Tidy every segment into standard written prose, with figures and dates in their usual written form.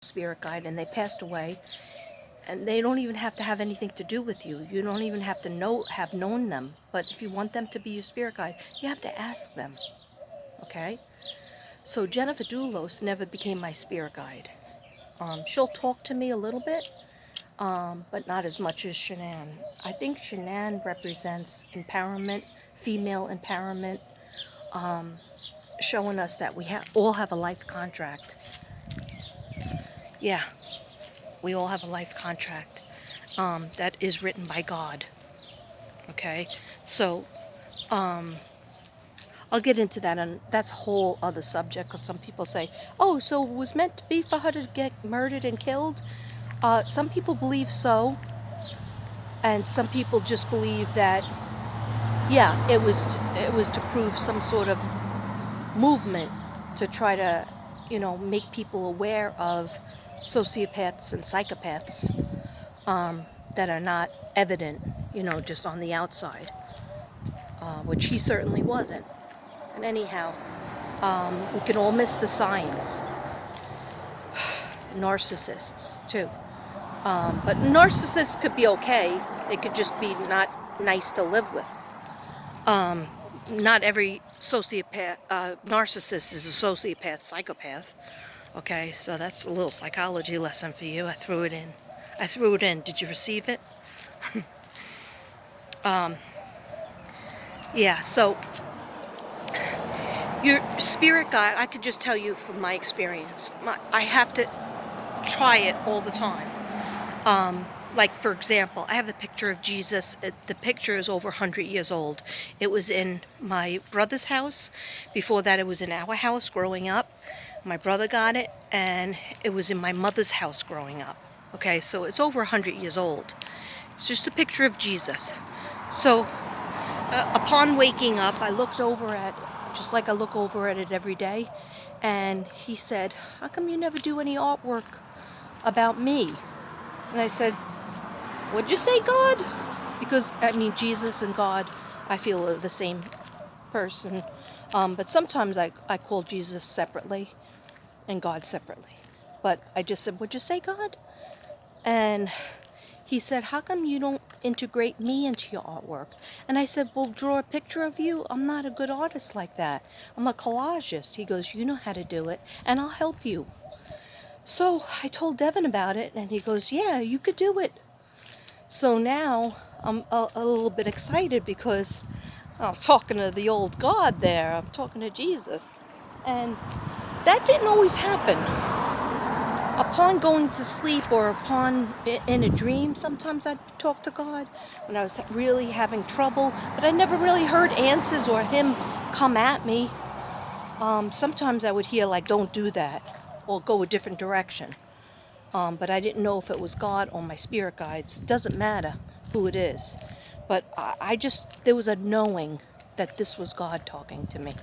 spirit guide and they passed away, and they don't even have to have anything to do with you. You don't even have to have known them. But if you want them to be your spirit guide, you have to ask them. Okay? So Jennifer Doulos never became my spirit guide. She'll talk to me a little bit, but not as much as Shanann. I think Shanann represents empowerment, female empowerment, showing us that we all have a life contract. Yeah, we all have a life contract that is written by God. Okay, so I'll get into that, and that's a whole other subject, because some people say, oh, so it was meant to be for her to get murdered and killed? Some people believe so, and some people just believe that, yeah, it was to prove some sort of movement to try to, make people aware of sociopaths and psychopaths that are not evident, just on the outside, which he certainly wasn't. And anyhow, we can all miss the signs. Narcissists, too. But narcissists could be okay. They could just be not nice to live with. Not every sociopath, narcissist is a sociopath, psychopath. Okay, so that's a little psychology lesson for you. I threw it in. Did you receive it? Yeah, so your spirit guide, I could just tell you from my experience. I have to try it all the time. Like, for example, I have the picture of Jesus. The picture is over 100 years old. It was in my brother's house. Before that, it was in our house growing up. My brother got it, and it was in my mother's house growing up. Okay, so it's over 100 years old. It's just a picture of Jesus. So, upon waking up, I looked over at it, just like I look over at it every day, and he said, how come you never do any artwork about me? And I said, what'd you say, God? Because, Jesus and God, I feel, are the same person. But sometimes I call Jesus separately and God separately. But I just said, what'd you say, God? And he said, how come you don't integrate me into your artwork? And I said, well, draw a picture of you. I'm not a good artist like that. I'm a collagist. He goes, you know how to do it, and I'll help you. So I told Devin about it, and he goes, yeah, you could do it. So now I'm a little bit excited, because I'm talking to the old God there. I'm talking to Jesus. And that didn't always happen. Upon going to sleep, or in a dream, sometimes I'd talk to God when I was really having trouble, but I never really heard answers or him come at me. Sometimes I would hear, like, don't do that, or go a different direction. But I didn't know if it was God or my spirit guides. It doesn't matter who it is. But there was a knowing that this was God talking to me.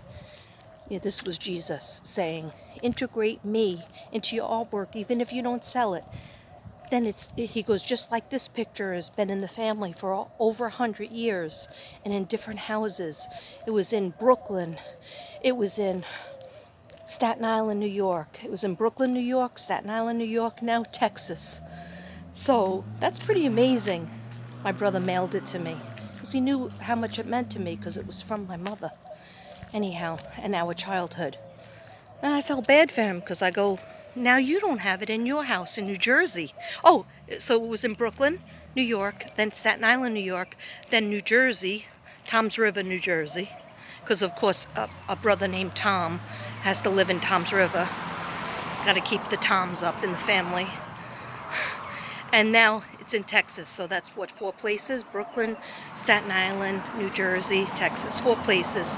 Yeah, this was Jesus saying, integrate me into your artwork, even if you don't sell it. Then he goes, just like this picture has been in the family for over 100 years, and in different houses. It was in Brooklyn. It was in Staten Island, New York. It was in Brooklyn, New York, Staten Island, New York, now Texas. So that's pretty amazing. My brother mailed it to me, because he knew how much it meant to me, because it was from my mother. Anyhow, and our childhood. And I felt bad for him, because I go, now you don't have it in your house in New Jersey. Oh, so it was in Brooklyn, New York, then Staten Island, New York, then New Jersey, Toms River, New Jersey. Because, of course, a brother named Tom has to live in Toms River. He's got to keep the Toms up in the family. And now it's in Texas, so that's what, 4 places? Brooklyn, Staten Island, New Jersey, Texas. 4 places.